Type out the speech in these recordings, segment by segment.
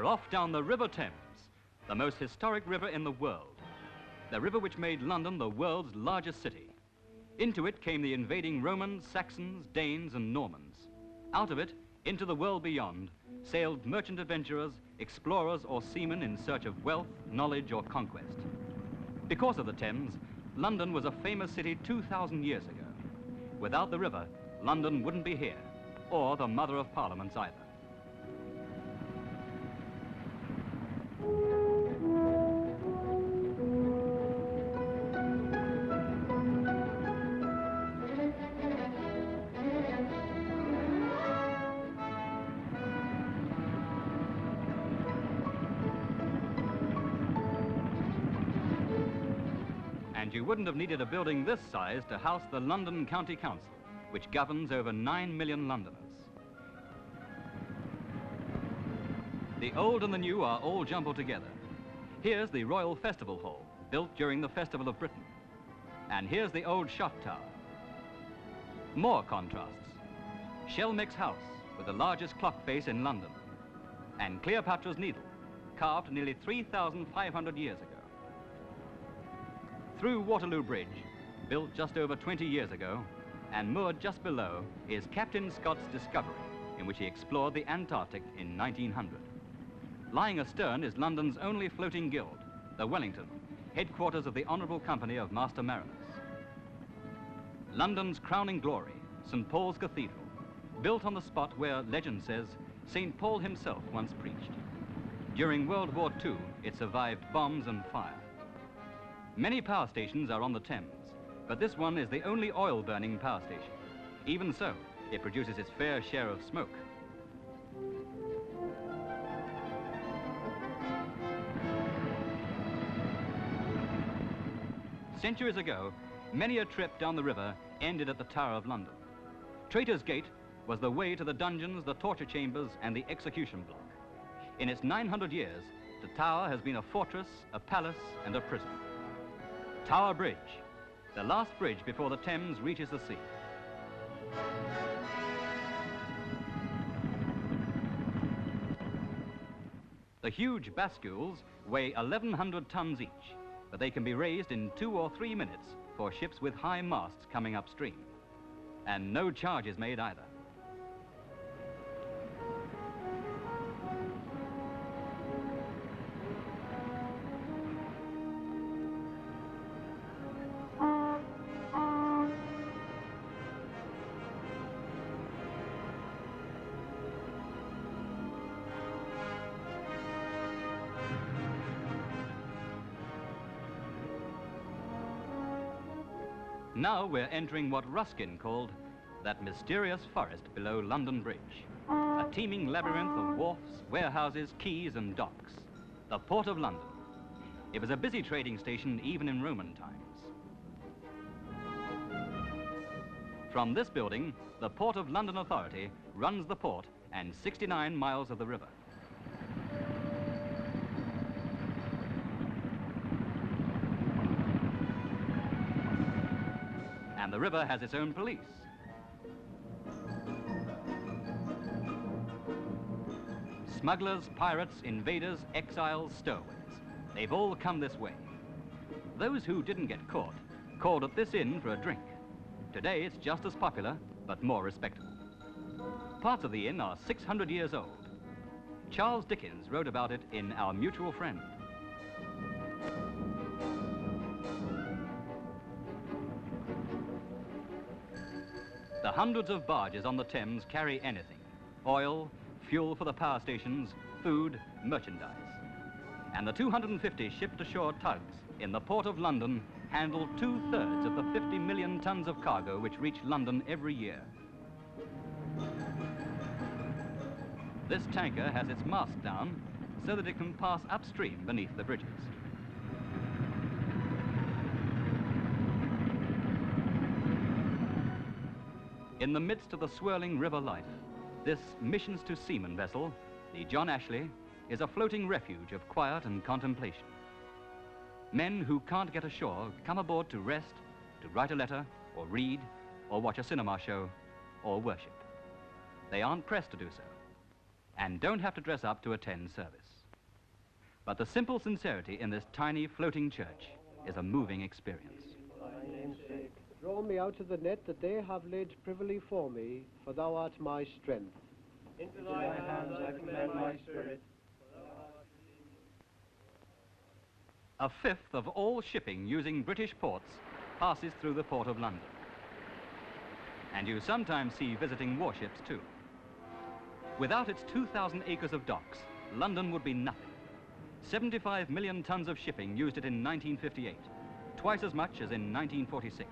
We're off down the River Thames, the most historic river in the world. The river which made London the world's largest city. Into it came the invading Romans, Saxons, Danes, and Normans. Out of it, into the world beyond, sailed merchant adventurers, explorers, or seamen in search of wealth, knowledge, or conquest. Because of the Thames, London was a famous city 2,000 years ago. Without the river, London wouldn't be here, or the mother of parliaments either. And you wouldn't have needed a building this size to house the London County Council, which governs over 9 million Londoners. The old and the new are all jumbled together. Here's the Royal Festival Hall, built during the Festival of Britain. And here's the old Shot Tower. More contrasts. Shelmix House, with the largest clock face in London. And Cleopatra's Needle, carved nearly 3,500 years ago. Through Waterloo Bridge, built just over 20 years ago, and moored just below, is Captain Scott's Discovery, in which he explored the Antarctic in 1900. Lying astern is London's only floating guild, the Wellington, headquarters of the Honourable Company of Master Mariners. London's crowning glory, St. Paul's Cathedral, built on the spot where, legend says, St. Paul himself once preached. During World War II, it survived bombs and fire. Many power stations are on the Thames, but this one is the only oil-burning power station. Even so, it produces its fair share of smoke. Centuries ago, many a trip down the river ended at the Tower of London. Traitor's Gate was the way to the dungeons, the torture chambers, and the execution block. In its 900 years, the Tower has been a fortress, a palace, and a prison. Tower Bridge, the last bridge before the Thames reaches the sea. The huge bascules weigh 1,100 tons each, but they can be raised in 2 or 3 minutes for ships with high masts coming upstream. And no charge is made either. Now we're entering what Ruskin called that mysterious forest below London Bridge. A teeming labyrinth of wharfs, warehouses, quays and docks. The Port of London. It was a busy trading station even in Roman times. From this building, the Port of London Authority runs the port and 69 miles of the river. And the river has its own police. Smugglers, pirates, invaders, exiles, stowaways. They've all come this way. Those who didn't get caught called at this inn for a drink. Today it's just as popular, but more respectable. Parts of the inn are 600 years old. Charles Dickens wrote about it in Our Mutual Friend. The hundreds of barges on the Thames carry anything: oil, fuel for the power stations, food, merchandise. And the 250 shipped-ashore tugs in the Port of London handle 2/3 of the 50 million tons of cargo which reach London every year. This tanker has its mast down so that it can pass upstream beneath the bridges. In the midst of the swirling river life, this Missions to Seamen vessel, the John Ashley, is a floating refuge of quiet and contemplation. Men who can't get ashore come aboard to rest, to write a letter, or read, or watch a cinema show, or worship. They aren't pressed to do so, and don't have to dress up to attend service. But the simple sincerity in this tiny floating church is a moving experience. Draw me out of the net that they have laid privily for me, for thou art my strength. Into thy hands I commend my spirit. A fifth of all shipping using British ports passes through the Port of London. And you sometimes see visiting warships too. Without its 2,000 acres of docks, London would be nothing. 75 million tons of shipping used it in 1958, twice as much as in 1946.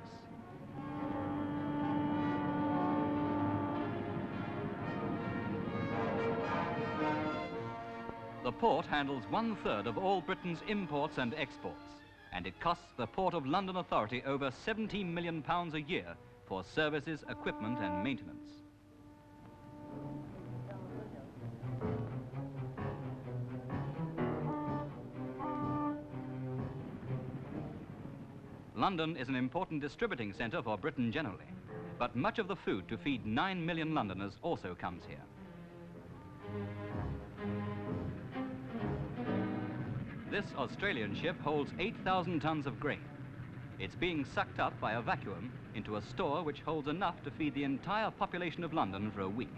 The port handles 1/3 of all Britain's imports and exports, and it costs the Port of London Authority over £17 million a year for services, equipment and maintenance. London is an important distributing centre for Britain generally, but much of the food to feed 9 million Londoners also comes here. This Australian ship holds 8,000 tons of grain. It's being sucked up by a vacuum into a store which holds enough to feed the entire population of London for a week.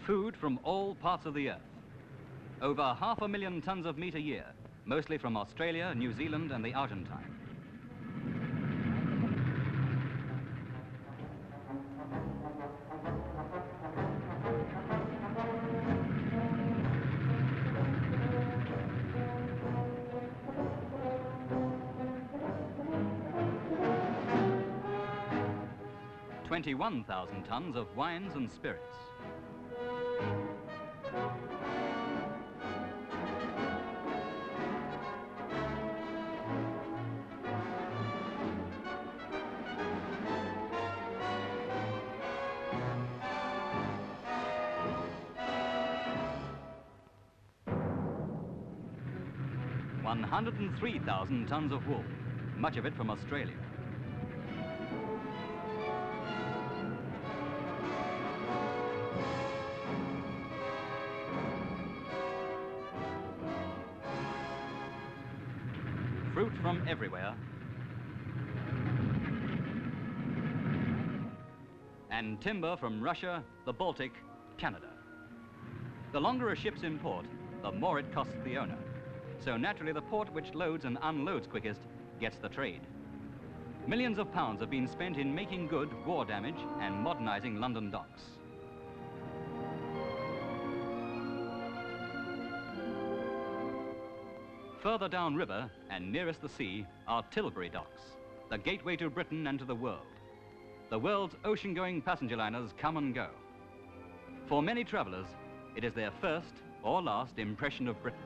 Food from all parts of the earth. Over 500,000 tons of meat a year, mostly from Australia, New Zealand and the Argentine. $21,000 tons of wines and spirits. $103,000 tons of wool, much of it from Australia. Fruit from everywhere. And timber from Russia, the Baltic, Canada. The longer a ship's in port, the more it costs the owner. So naturally the port which loads and unloads quickest gets the trade. Millions of pounds have been spent in making good war damage and modernizing London docks. Further downriver and nearest the sea are Tilbury docks, the gateway to Britain and to the world. The world's ocean-going passenger liners come and go. For many travelers, it is their first or last impression of Britain.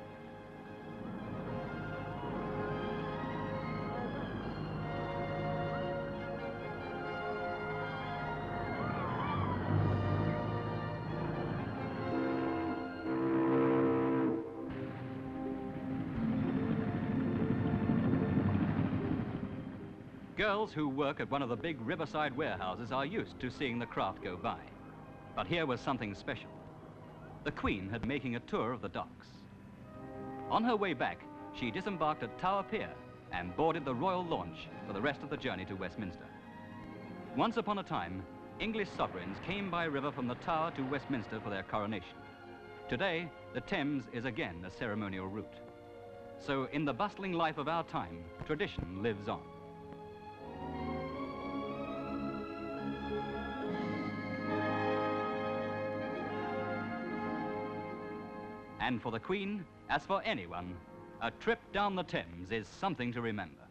Girls who work at one of the big riverside warehouses are used to seeing the craft go by. But here was something special. The Queen had making a tour of the docks. On her way back, she disembarked at Tower Pier and boarded the royal launch for the rest of the journey to Westminster. Once upon a time, English sovereigns came by river from the Tower to Westminster for their coronation. Today, the Thames is again a ceremonial route. So in the bustling life of our time, tradition lives on. And for the Queen, as for anyone, a trip down the Thames is something to remember.